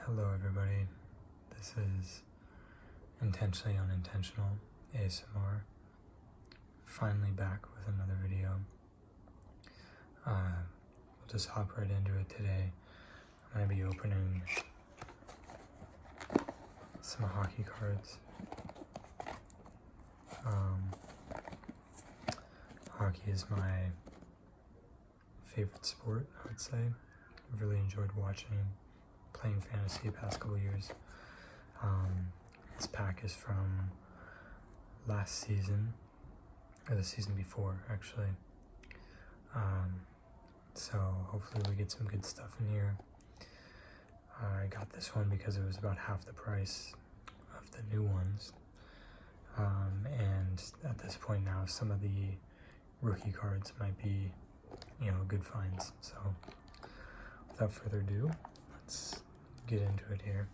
Hello everybody, this is Intentionally Unintentional ASMR, finally back with another video. We'll just hop right into it today. I'm going to be opening some hockey cards. Hockey is my favorite sport, I would say. I've really enjoyed playing fantasy the past couple years. This pack is from last season, or the season before actually. So hopefully we get some good stuff in here. I got this one because it was about half the price of the new ones. And at this point now, some of the rookie cards might be, good finds. So without further ado, let's get into it here.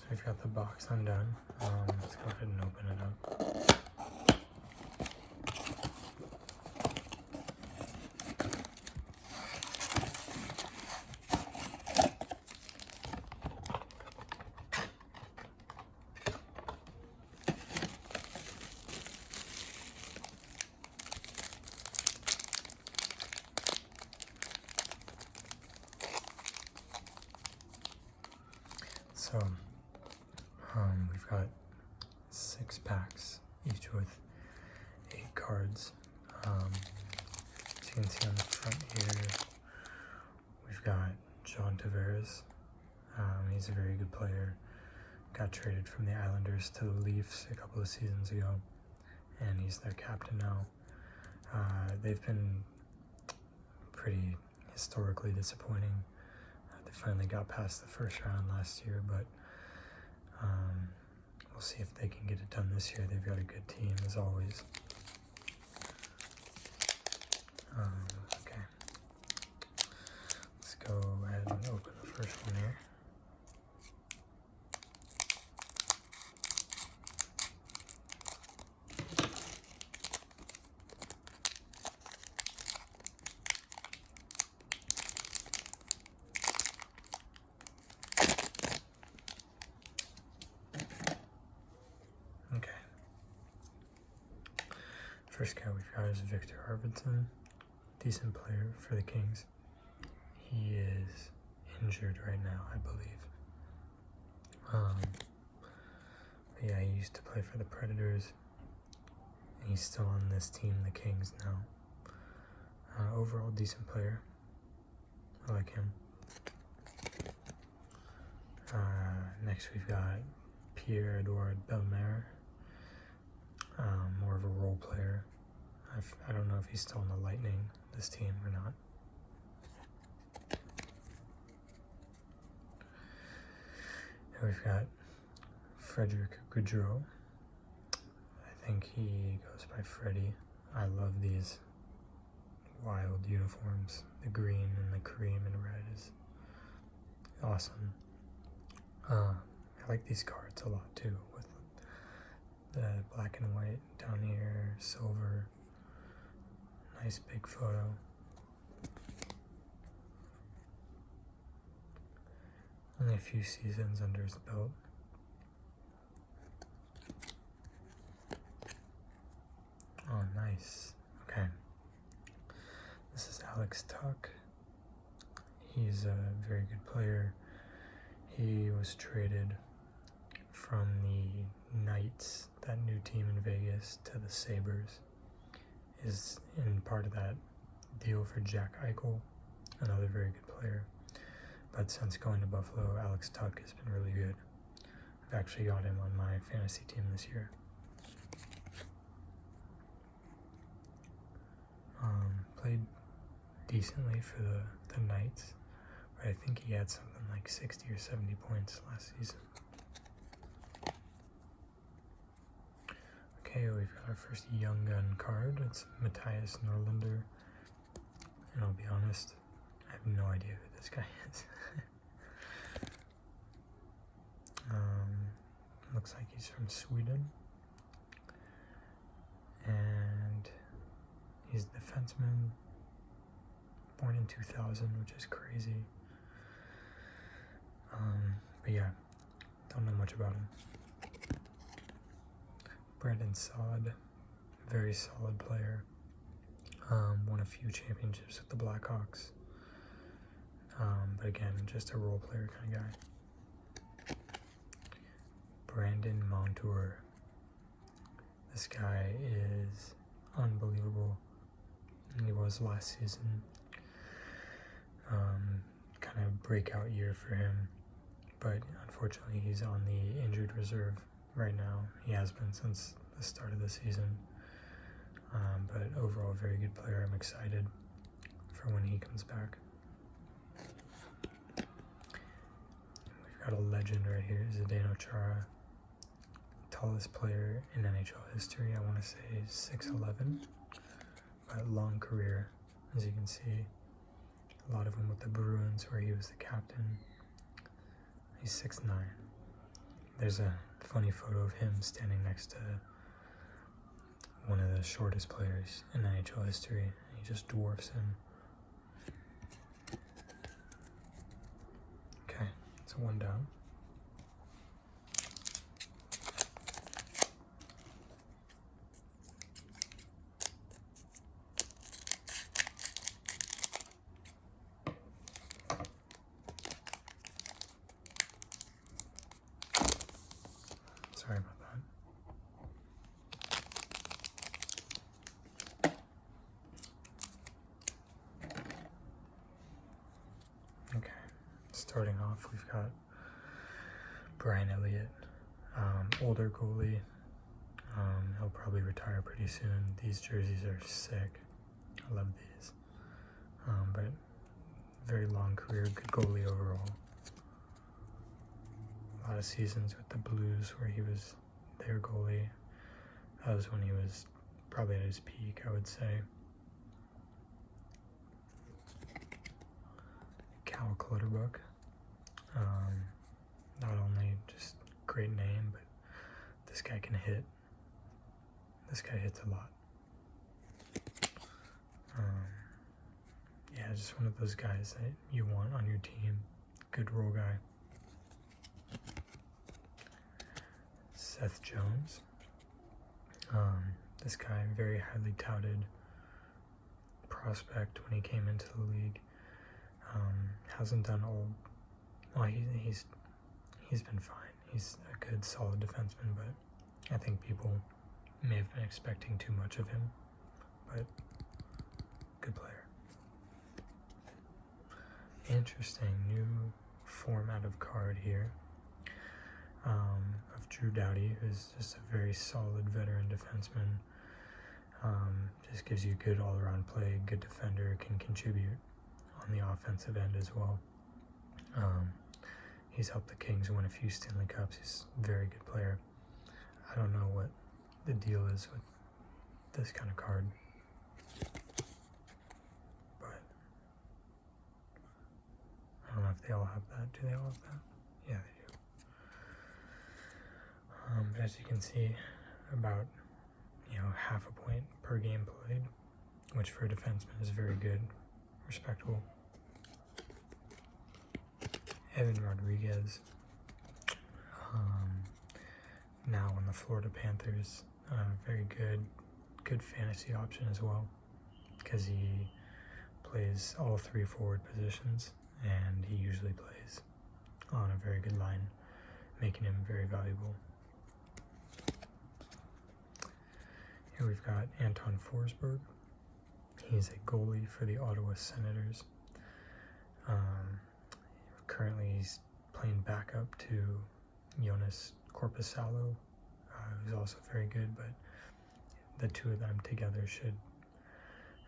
We've got the box undone. Let's go ahead and open it up. So, we've got 6 packs, each with 8 cards. As you can see on the front here, we've got John Tavares. He's a very good player. Got traded from the Islanders to the Leafs a couple of seasons ago, and he's their captain now. They've been pretty historically disappointing. They finally got past the first round last year, but we'll see if they can get it done this year. They've got a good team, as always. Okay. Let's go ahead and open the first one here. First guy we've got is Victor Arvidsson, decent player for the Kings. He is injured right now, I believe. But yeah, he used to play for the Predators, and he's still on this team, the Kings, now. Overall, decent player. I like him. Next we've got Pierre-Edouard Bellemare. More of a role player. I don't know if he's still in the Lightning, this team, or not. And we've got Frederick Gaudreau. I think he goes by Freddie. I love these wild uniforms. The green and the cream and red is awesome. I like these cards a lot too, with the black and white down here, silver, nice big photo. Only a few seasons under his belt. Oh, nice. Okay. This is Alex Tuch. He's a very good player. He was traded from the Knights, that new team in Vegas, to the Sabres. Is in part of that deal for Jack Eichel, another very good player. But since going to Buffalo, Alex Tuch has been really good. I've actually got him on my fantasy team this year. Played decently for the Knights. but I think he had something like 60 or 70 points last season. Okay, we've got our first Young Gun card. It's Matthias Norlinder. And I'll be honest, I have no idea who this guy is. Looks like he's from Sweden. And he's a defenseman, born in 2000, which is crazy. But yeah, don't know much about him. Brandon Saad, very solid player. Won a few championships with the Blackhawks. But again, just a role player kind of guy. Brandon Montour. This guy is unbelievable. He was last season. Kind of breakout year for him. But unfortunately, he's on the injured reserve right now. He has been since the start of the season. But overall, very good player. I'm excited for when he comes back. We've got a legend right here, Zdeno Chara. Tallest player in NHL history, I want to say 6'11", but long career, as you can see. A lot of them with the Bruins, where he was the captain. He's 6'9". There's a funny photo of him standing next to one of the shortest players in NHL history. He just dwarfs him. Okay, it's one down. Sorry about that. Okay, starting off, we've got Brian Elliott, older goalie. He'll probably retire pretty soon. These jerseys are sick. I love these. But very long career, good goalie overall. A lot of seasons with the Blues where he was their goalie. That was when he was probably at his peak, I would say. Cal Clutterbuck. Not only just great name, but this guy can hit. This guy hits a lot. Yeah, just one of those guys that you want on your team. Good role guy. Seth Jones. This guy, very highly touted prospect when he came into the league. Hasn't done all. Well, he's been fine. He's a good, solid defenseman, but I think people may have been expecting too much of him. But good player. Interesting new format of card here. Of Drew Doughty, who's just a very solid veteran defenseman. Just gives you good all-around play, good defender, can contribute on the offensive end as well. He's helped the Kings win a few Stanley Cups. He's a very good player. I don't know what the deal is with this kind of card, but I don't know if they all have that. Do they all have that? Yeah, they do. But as you can see, about half a point per game played, which for a defenseman is very good, respectable. Evan Rodriguez, now on the Florida Panthers, very good fantasy option as well, because he plays all three forward positions, and he usually plays on a very good line, making him very valuable. Here we've got Anton Forsberg. He's a goalie for the Ottawa Senators. Currently he's playing backup to Jonas Korpisalo, who's also very good, but the two of them together should,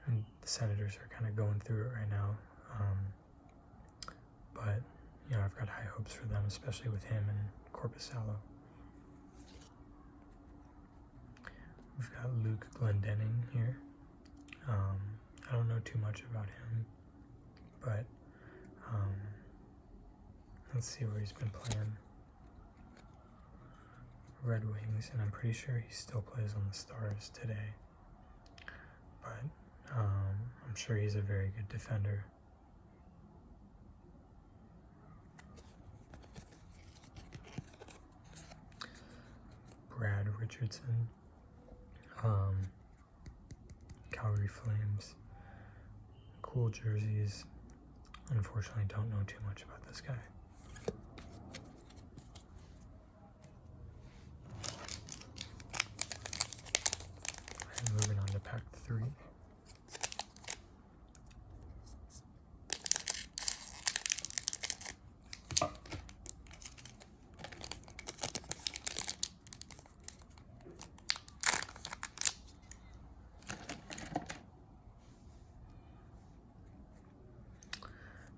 and the Senators are kind of going through it right now. matchups for them, especially with him and Korpisalo. We've got Luke Glendening here. I don't know too much about him, but let's see where he's been playing. Red Wings, and I'm pretty sure he still plays on the Stars today. But I'm sure he's a very good defender. Brad Richardson, Calgary Flames, cool jerseys. Unfortunately, don't know too much about this guy. And moving on to pack 3.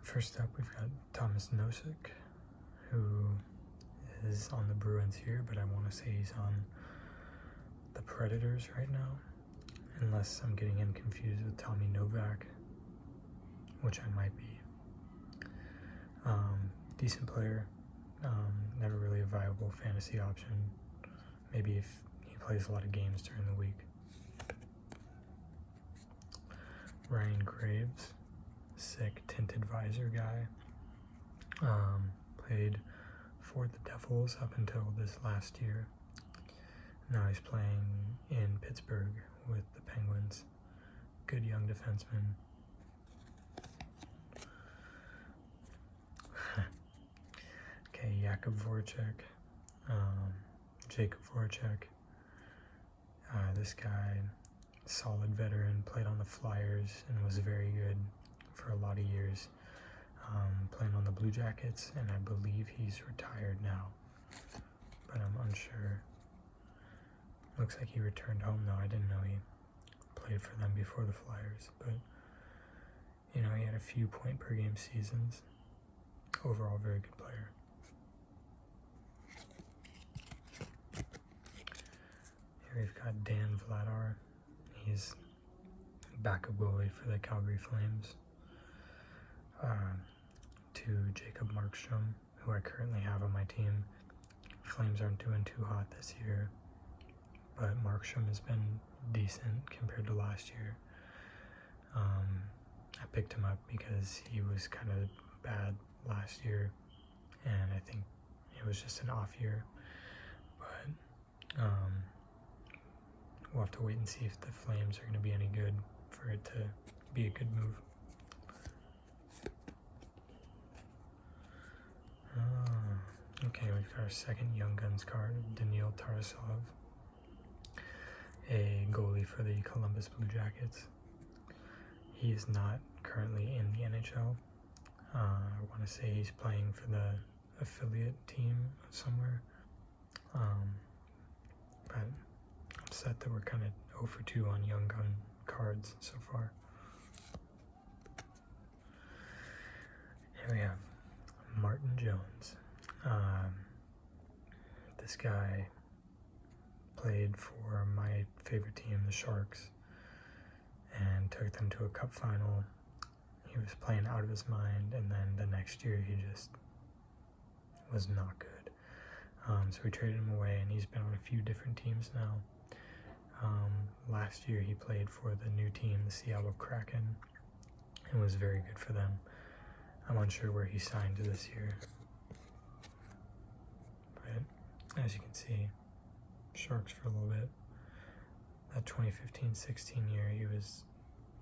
First up, we've got Thomas Nosek, who is on the Bruins here, but I want to say he's on the Predators right now, unless I'm getting him confused with Tommy Novak, which I might be. Decent player, never really a viable fantasy option, maybe if he plays a lot of games during the week. Ryan Graves, sick tinted visor guy. Played for the Devils up until this last year. Now he's playing in Pittsburgh with the Penguins. Good young defenseman. Okay, Jakub Voracek, Jacob Voracek. This guy, solid veteran, played on the Flyers and was very good for a lot of years, playing on the Blue Jackets, and I believe he's retired now, but I'm unsure. Looks like he returned home though. I didn't know he played for them before the Flyers, but you know, he had a few point per game seasons. Overall, very good player. Here we've got Dan Vladar. He's backup goalie for the Calgary Flames. To Jacob Markstrom, who I currently have on my team. Flames aren't doing too hot this year, but Markstrom has been decent compared to last year. I picked him up because he was kind of bad last year, and I think it was just an off year, but we'll have to wait and see if the Flames are going to be any good for it to be a good move. Okay, we've got our second Young Guns card, Daniil Tarasov, a goalie for the Columbus Blue Jackets. He is not currently in the NHL. I want to say he's playing for the affiliate team somewhere. But I'm upset that we're kind of 0 for 2 on Young Gun cards so far. Here we have Martin Jones. This guy played for my favorite team, the Sharks, and took them to a cup final. He was playing out of his mind, and then the next year he just was not good. So we traded him away, and he's been on a few different teams now. Last year he played for the new team, the Seattle Kraken, and was very good for them. I'm unsure where he signed this year. But as you can see, Sharks for a little bit. That 2015-16 year, he was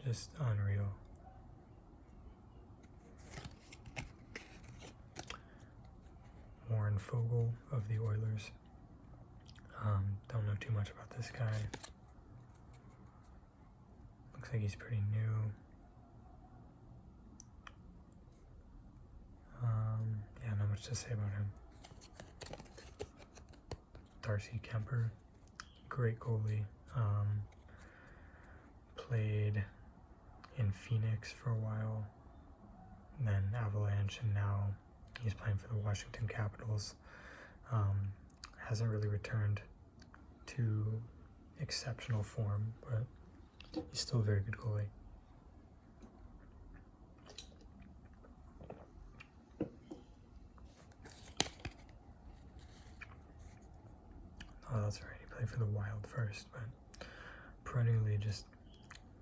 just unreal. Warren Fogle of the Oilers. Don't know too much about this guy. Looks like he's pretty new. Yeah, not much to say about him. Darcy Kemper, great goalie. Played in Phoenix for a while, then Avalanche, and now He's playing for the Washington Capitals. Hasn't really returned to exceptional form, but he's still a very good goalie. Oh, that's right. He played for the Wild first, but perennially just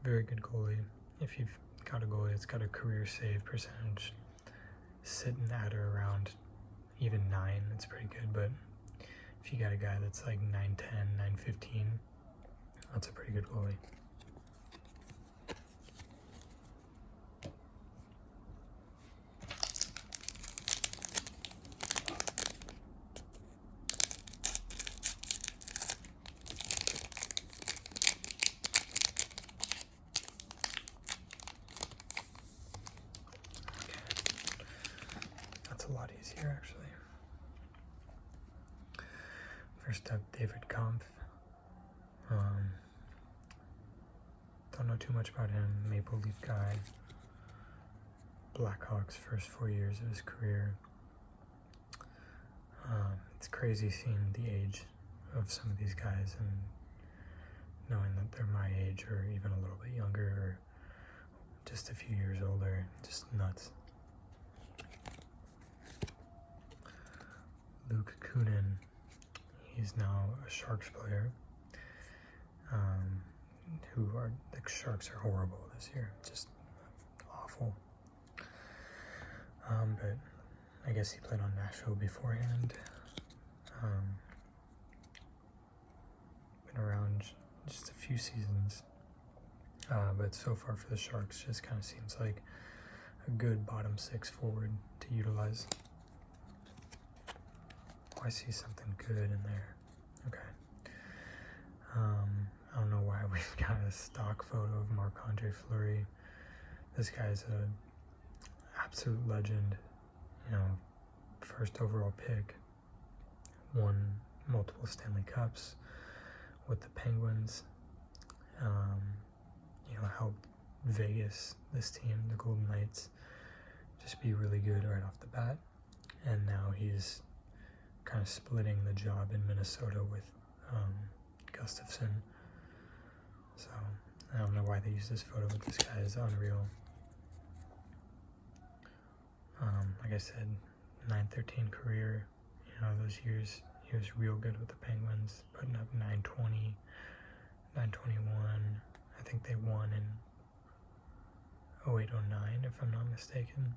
very good goalie. If you've got a goalie that's got a career save percentage sitting at or around even 9, it's pretty good. But if you got a guy that's like 910, 915, that's a pretty good goalie. That's a lot easier, actually. First up, David Kampf. Don't know too much about him. Maple Leaf guy. Blackhawks first 4 years of his career. It's crazy seeing the age of some of these guys and knowing that they're my age or even a little bit younger or just a few years older. Just nuts. Luke Kunin. He's now a Sharks player. The Sharks are horrible this year, just awful. But I guess he played on Nashville beforehand. Been around just a few seasons, but so far for the Sharks, just kind of seems like a good bottom 6 forward to utilize. Oh, I see something good in there. Okay. I don't know why we've got a stock photo of Marc-Andre Fleury. This guy's a absolute legend. You know, first overall pick, won multiple Stanley Cups with the Penguins. You know, helped Vegas, this team, the Golden Knights, just be really good right off the bat. And now he's kind of splitting the job in Minnesota with Gustafsson. So I don't know why they use this photo, but this guy is unreal. Like I said, 913 career. You know, those years he was real good with the Penguins, putting up 920, 921. I think they won in 08-09, if I'm not mistaken.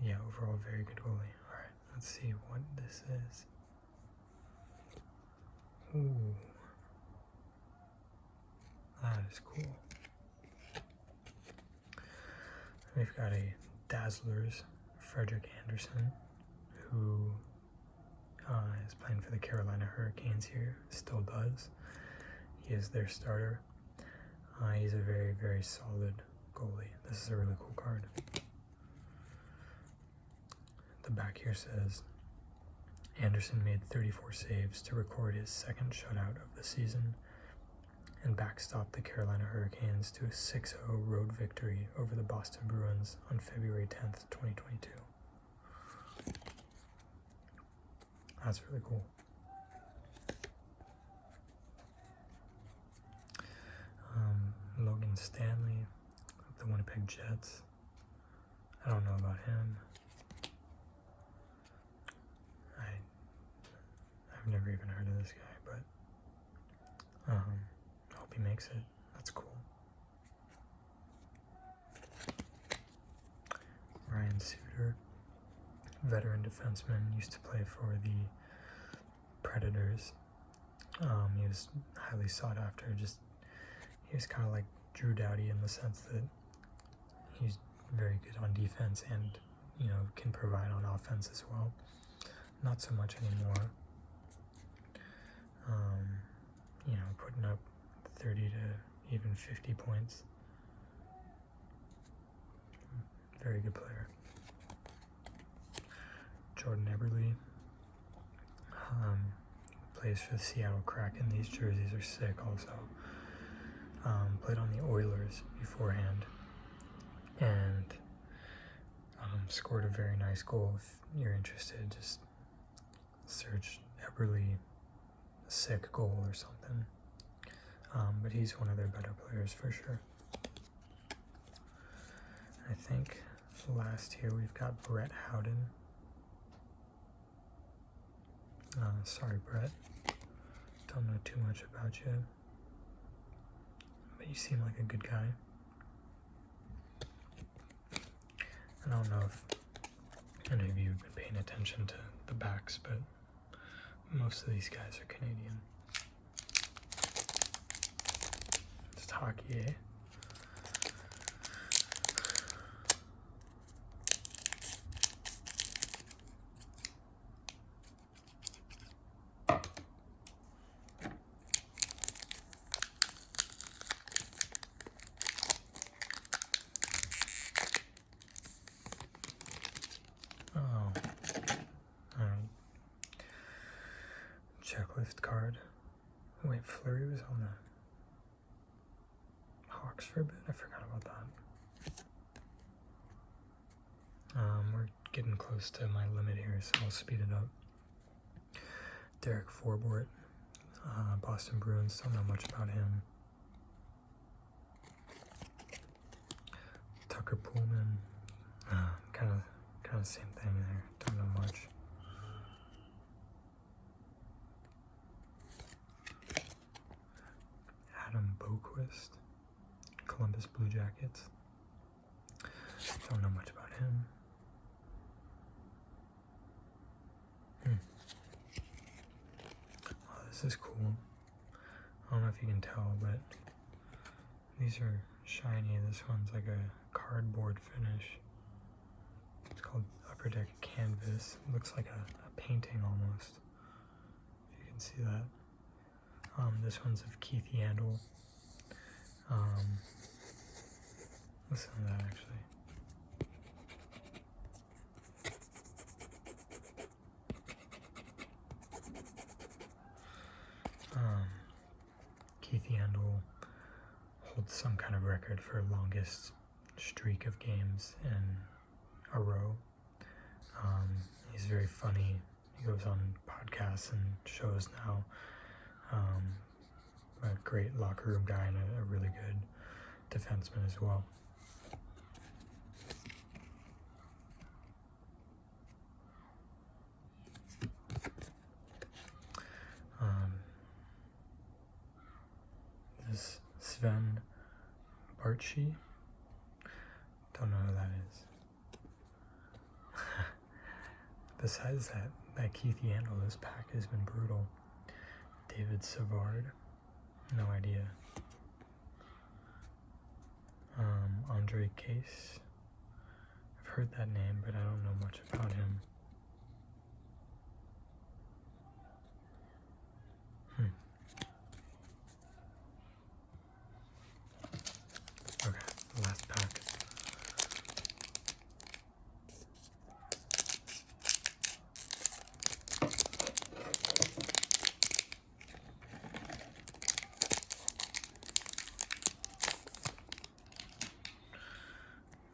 Yeah, overall very good goalie. Alright, let's see what this is. Ooh. That is cool. We've got a Dazzlers, Frederick Anderson, who is playing for the Carolina Hurricanes here, still does. He is their starter. He's a very, very solid goalie. This is a really cool card. The back here says, Anderson made 34 saves to record his second shutout of the season and backstopped the Carolina Hurricanes to a 6-0 road victory over the Boston Bruins on February 10th, 2022. That's really cool. Logan Stanley of the Winnipeg Jets. I don't know about him. I've never even heard of this guy, but I hope he makes it. That's cool. Ryan Suter, veteran defenseman, used to play for the Predators. He was highly sought after. He was kind of like Drew Doughty in the sense that he's very good on defense and, you know, can provide on offense as well. Not so much anymore. You know, putting up 30 to even 50 points. Very good player. Jordan Eberle plays for the Seattle Kraken. These jerseys are sick also. Played on the Oilers beforehand. And scored a very nice goal. If you're interested, just search Eberly sick goal or something. But he's one of their better players for sure. I think last here we've got Brett Howden. Sorry, Brett. Don't know too much about you, but you seem like a good guy. I don't know if any of you have been paying attention to the backs, but most of these guys are Canadian. Just hockey, eh? Checklist card. Wait, Fleury was on the Hawks for a bit? I forgot about that. We're getting close to my limit here, so I'll speed it up. Derek Forbort, Boston Bruins, don't know much about him. Tucker Pullman, kind of same thing there, don't know much. Adam Boquist, Columbus Blue Jackets. Don't know much about him. Oh, this is cool. I don't know if you can tell, but these are shiny. This one's like a cardboard finish. It's called Upper Deck Canvas. It looks like a painting almost. If you can see that. This one's of Keith Yandel. Listen to that actually. Keith Yandel holds some kind of record for longest streak of games in a row. He's very funny. He goes on podcasts and shows now. A great locker room guy and a really good defenseman as well. This Sven Bartchi. Don't know who that is. Besides that Keith Yandel, this pack has been brutal. David Savard, no idea. Andre Case, I've heard that name, but I don't know much about him. Okay, last pack.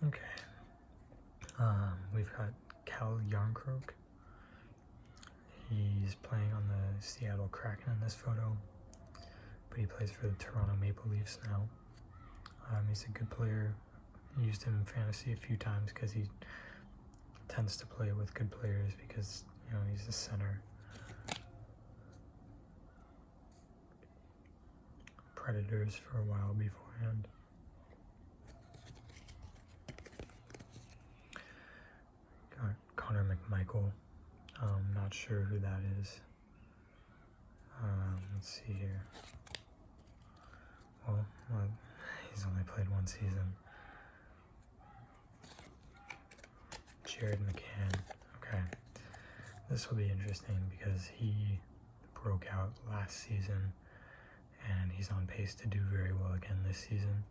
Okay, we've got Cal Yarncroke. He's playing on the Seattle Kraken in this photo, but he plays for the Toronto Maple Leafs now. He's a good player. Used him in fantasy a few times because he tends to play with good players because, you know, he's a center. Predators for a while beforehand. Got Connor McMichael. Not sure who that is. Let's see here. Well, he's only played one season. Jared McCann. Okay. This will be interesting because he broke out last season and he's on pace to do very well again this season.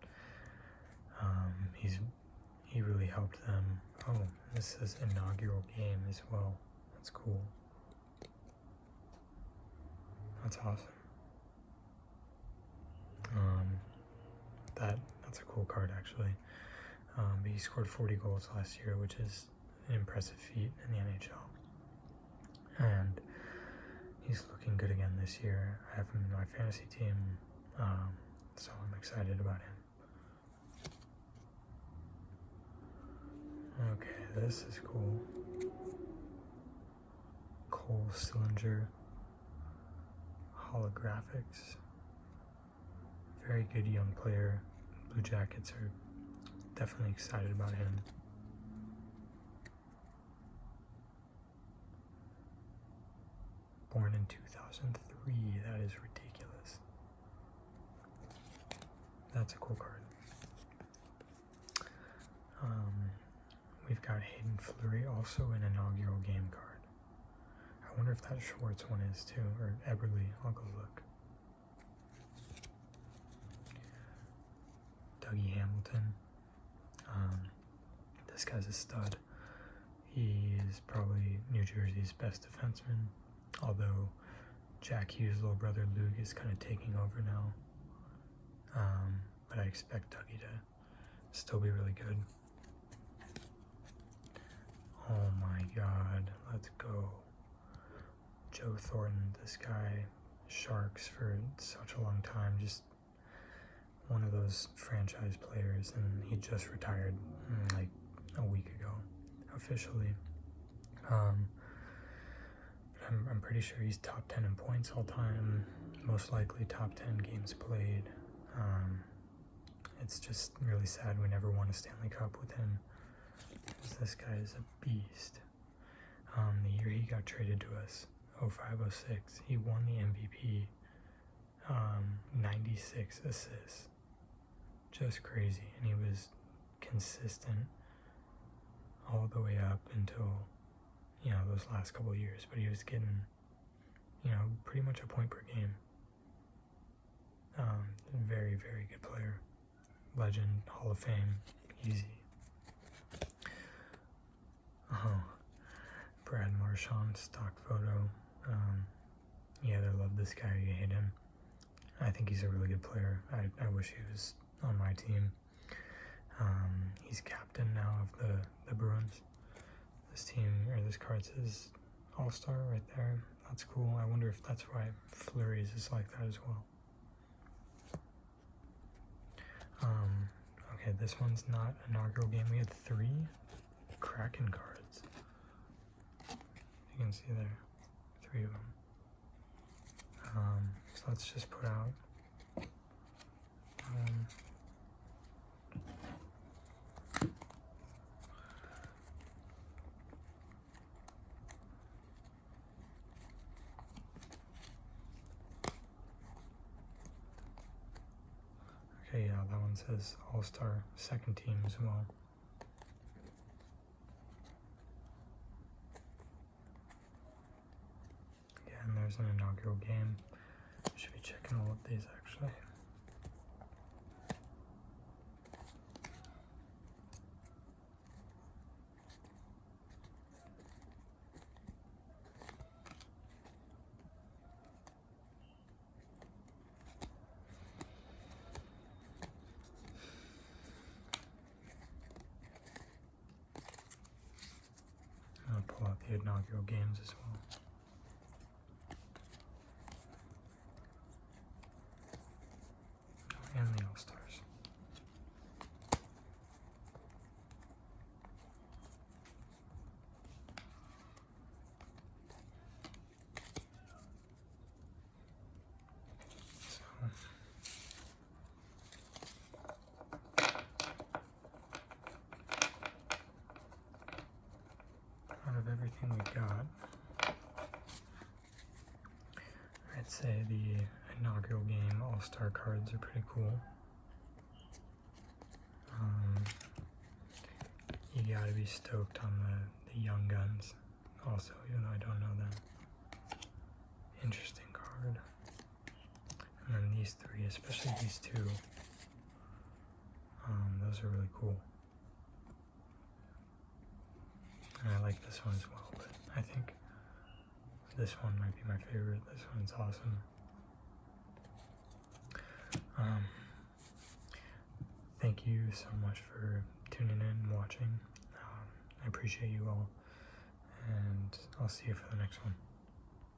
He really helped them. Oh, this is inaugural game as well. That's cool. That's awesome. That's a cool card actually. But he scored 40 goals last year, which is an impressive feat in the NHL. And he's looking good again this year. I have him in my fantasy team, so I'm excited about him. Okay, this is cool. Cole Sillinger holographics. Very good young player. Blue Jackets are definitely excited about him. Born in 2003, that is ridiculous. That's a cool card. We've got Hayden Fleury, also an inaugural game card. I wonder if that Schwartz one is too, or Eberle. I'll go look. Dougie Hamilton. This guy's a stud. He is probably New Jersey's best defenseman, although Jack Hughes' little brother Luke is kind of taking over now. But I expect Dougie to still be really good. Oh my god, let's go. Joe Thornton, this guy, Sharks for such a long time, just one of those franchise players, and he just retired like a week ago, officially. I'm pretty sure he's top 10 in points all time, most likely top 10 games played. It's just really sad we never won a Stanley Cup with him, because this guy is a beast. The year he got traded to us, 05-06, he won the MVP, 96 assists. Just crazy, and he was consistent all the way up until, those last couple of years, but he was getting, pretty much a point per game. Very, very good player. Legend, Hall of Fame, easy. Brad Marchand, stock photo. You either love this guy or you hate him. I think he's a really good player. I wish he was on my team. He's captain now of the Bruins. This team, or this card says All-Star right there. That's cool. I wonder if that's why Fleury's is like that as well. Okay, this one's not inaugural game. We had 3 Kraken cards. You can see there, 3 of them. So let's just put out okay, yeah, that one says All-Star, second team as well. Yeah, and there's an inaugural game. Should be checking all of these actually. I'll pull out the inaugural games as well. And the All-Stars. Out of everything we got, I'd say the inaugural game All-Star cards are pretty cool. You gotta be stoked on the young guns also, even though I don't know them. Interesting card. And then these 3, especially these 2, those are really cool. And I like this one as well, but I think this one might be my favorite. This one's awesome. Thank you so much for tuning in and watching. I appreciate you all, and I'll see you for the next one.